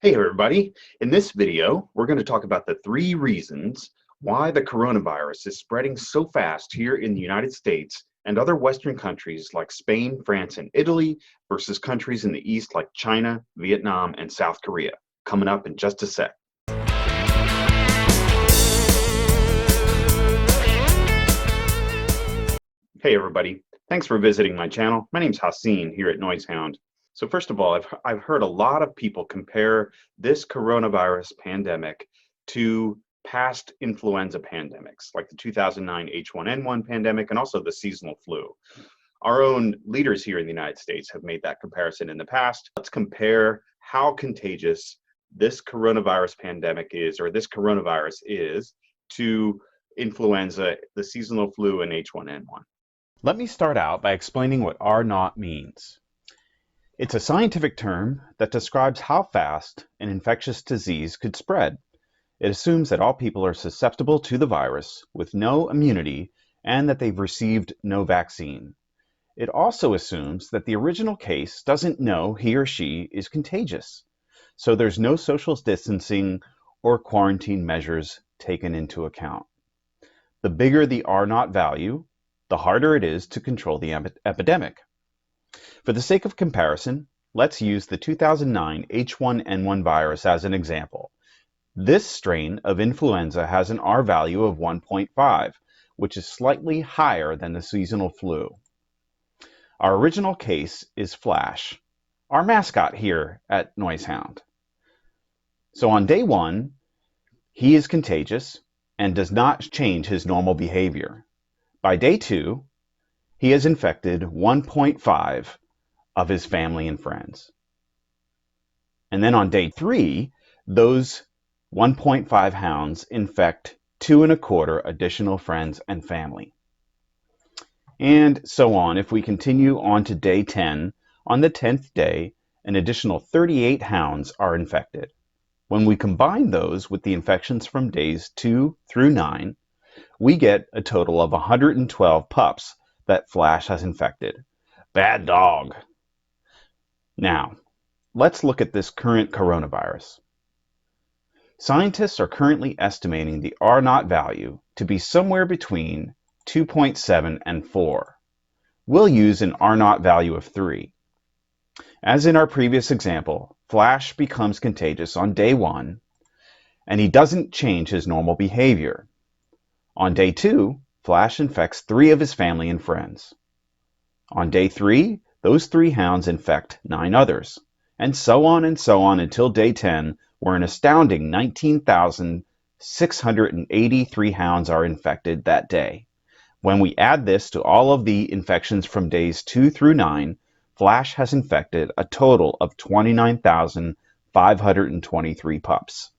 Hey everybody, in this video we're going to talk about the 3 reasons why the coronavirus is spreading so fast here in the United States and other Western countries like Spain, France, and Italy versus countries in the East like China, Vietnam, and South Korea. Coming up in just a sec. Hey everybody, thanks for visiting my channel. My name's Haseen here at Noisehound. So first of all, I've heard a lot of people compare this coronavirus pandemic to past influenza pandemics, like the 2009 H1N1 pandemic and also the seasonal flu. Our own leaders here in the United States have made that comparison in the past. Let's compare how contagious this coronavirus pandemic is, or this coronavirus is, to influenza, the seasonal flu, and H1N1. Let me start out by explaining what naught means. It's a scientific term that describes how fast an infectious disease could spread. It assumes that all people are susceptible to the virus with no immunity and that they've received no vaccine. It also assumes that the original case doesn't know he or she is contagious, so there's no social distancing or quarantine measures taken into account. The bigger the R0 value, the harder it is to control the epidemic. For the sake of comparison, let's use the 2009 H1N1 virus as an example. This strain of influenza has an R value of 1.5, which is slightly higher than the seasonal flu. Our original case is Flash, our mascot here at Noisehound. So on day 1, he is contagious and does not change his normal behavior. By day 2, he has infected 1.5 of his family and friends. And then on day 3, those 1.5 hounds infect 2.25 additional friends and family. And so on. If we continue on to day 10, on the 10th day, an additional 38 hounds are infected. When we combine those with the infections from days 2 through 9, we get a total of 112 pups that Flash has infected. Bad dog. Now, let's look at this current coronavirus. Scientists are currently estimating the R0 value to be somewhere between 2.7 and 4. We'll use an R0 value of 3. As in our previous example, Flash becomes contagious on day 1, and he doesn't change his normal behavior. On day 2, Flash infects 3 of his family and friends. On day 3, those 3 hounds infect 9 others, and so on until day 10, where an astounding 19,683 hounds are infected that day. When we add this to all of the infections from days 2 through 9, Flash has infected a total of 29,523 pups.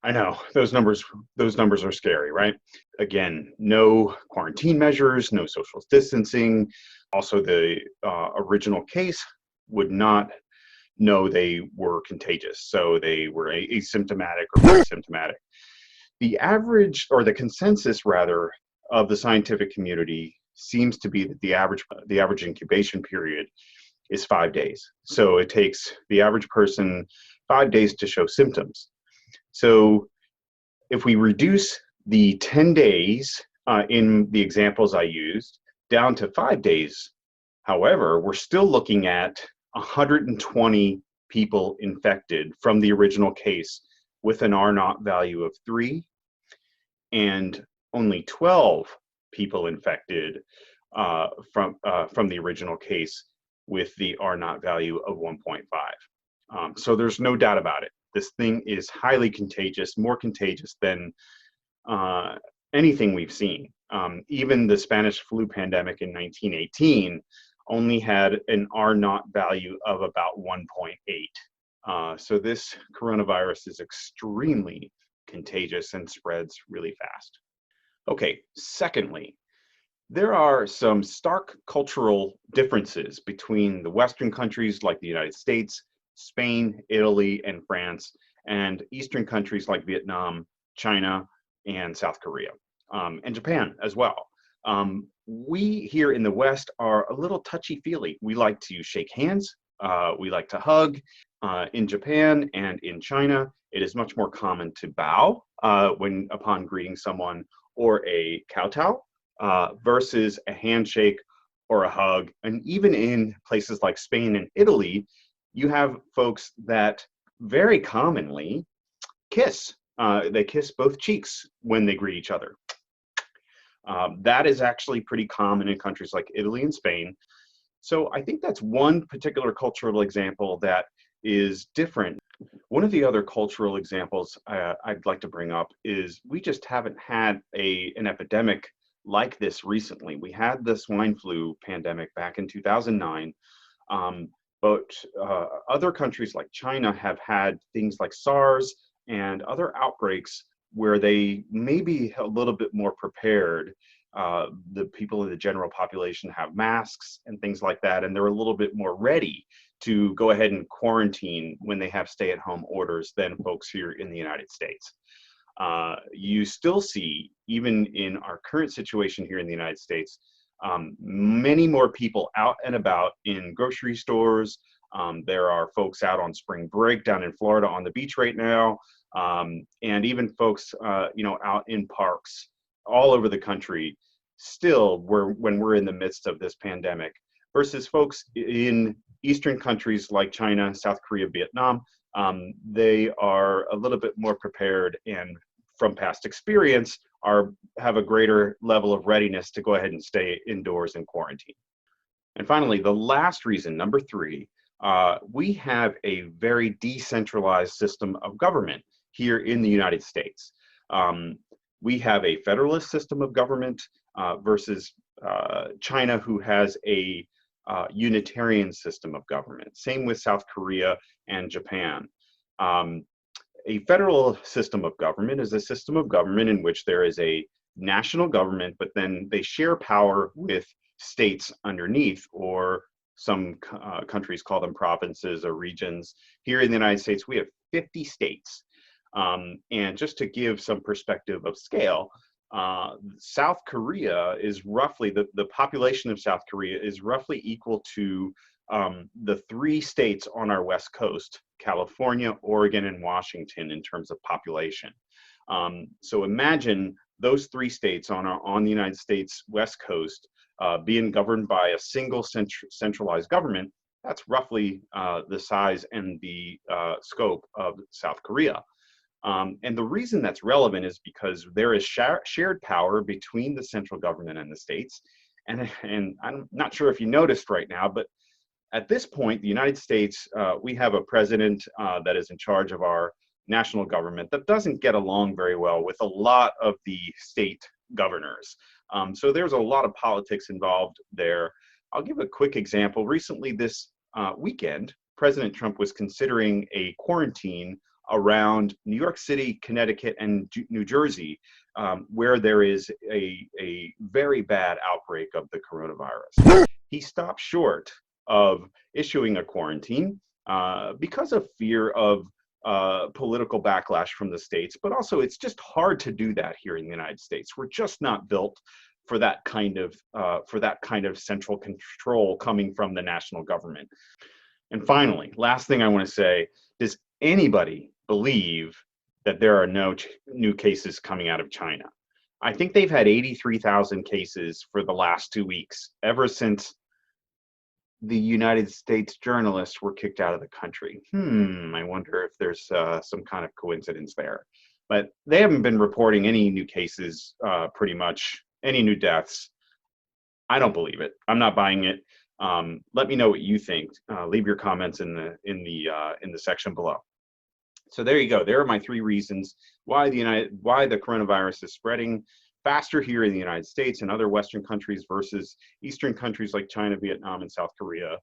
I know, those numbers are scary, right? Again, no quarantine measures, no social distancing. Also, the original case would not know they were contagious, so they were asymptomatic or very symptomatic. The average, or the consensus rather, of the scientific community seems to be that the average incubation period is 5 days. So it takes the average person 5 days to show symptoms. So if we reduce the 10 days in the examples I used down to 5 days, however, we're still looking at 120 people infected from the original case with an R0 value of 3, and only 12 people infected from the original case with the R0 value of 1.5. So there's no doubt about it. This thing is highly contagious, more contagious than anything we've seen. Even the Spanish flu pandemic in 1918 only had an R0 value of about 1.8. So this coronavirus is extremely contagious and spreads really fast. Okay, secondly, there are some stark cultural differences between the Western countries like the United States, Spain, Italy, and France, and Eastern countries like Vietnam, China, and South Korea, and Japan as well. We here in the West are a little touchy-feely. We like to shake hands We like to hug. In Japan and in China, it is much more common to bow upon greeting someone, or a kowtow, versus a handshake or a hug. And even in places like Spain and Italy, you have folks that very commonly kiss. They kiss both cheeks when they greet each other. That is actually pretty common in countries like Italy and Spain. So I think that's one particular cultural example that is different. One of the other cultural examples I'd like to bring up is we just haven't had an epidemic like this recently. We had the swine flu pandemic back in 2009, but other countries like China have had things like SARS and other outbreaks where they may be a little bit more prepared. The people in the general population have masks and things like that, and they're a little bit more ready to go ahead and quarantine when they have stay-at-home orders than folks here in the United States. You still see, even in our current situation here in the United States, many more people out and about in grocery stores. There are folks out on spring break down in Florida on the beach right now, and even folks out in parks all over the country still when we're in the midst of this pandemic, versus folks in Eastern countries like China, South Korea, Vietnam. They are a little bit more prepared, and from past experience have a greater level of readiness to go ahead and stay indoors in quarantine. And finally, the last reason, number 3, we have a very decentralized system of government here in the United States. We have a federalist system of government versus China, who has a Unitarian system of government. Same with South Korea and Japan. A federal system of government is a system of government in which there is a national government, but then they share power with states underneath, or some countries call them provinces or regions. Here in the United States, we have 50 states. And just to give some perspective of scale, South Korea is roughly, the population of South Korea is roughly equal to the 3 states on our West Coast, California, Oregon, and Washington, in terms of population. So imagine those 3 states on the United States West Coast being governed by a single centralized government. That's roughly the size and the scope of South Korea. And the reason that's relevant is because there is shared power between the central government and the states. And I'm not sure if you noticed right now, but at this point, the United States, we have a president that is in charge of our national government that doesn't get along very well with a lot of the state governors. So there's a lot of politics involved there. I'll give a quick example. Recently, this weekend, President Trump was considering a quarantine around New York City, Connecticut, and New Jersey, where there is a very bad outbreak of the coronavirus. He stopped short of issuing a quarantine because of fear of political backlash from the states, but also it's just hard to do that here in the United States. We're just not built for that kind of central control coming from the national government. And finally, last thing I want to say, does anybody believe that there are no new cases coming out of China? I think they've had 83,000 cases for the last 2 weeks, ever since the United States journalists were kicked out of the country. I wonder if there's some kind of coincidence there. But they haven't been reporting any new cases, pretty much, any new deaths. I don't believe it. I'm not buying it. Let me know what you think. Leave your comments in the section below. So there you go. There are my 3 reasons why the coronavirus is spreading faster here in the United States and other Western countries versus Eastern countries like China, Vietnam, and South Korea.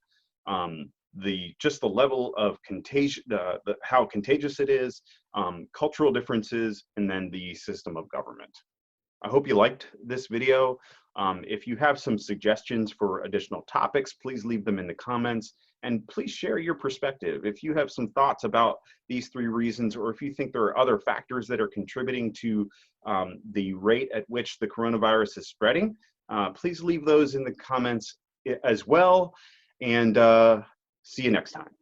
Just the level of contagion, how contagious it is, cultural differences, and then the system of government. I hope you liked this video. If you have some suggestions for additional topics, please leave them in the comments, and please share your perspective. If you have some thoughts about these 3 reasons, or if you think there are other factors that are contributing to the rate at which the coronavirus is spreading, please leave those in the comments as well. And See you next time.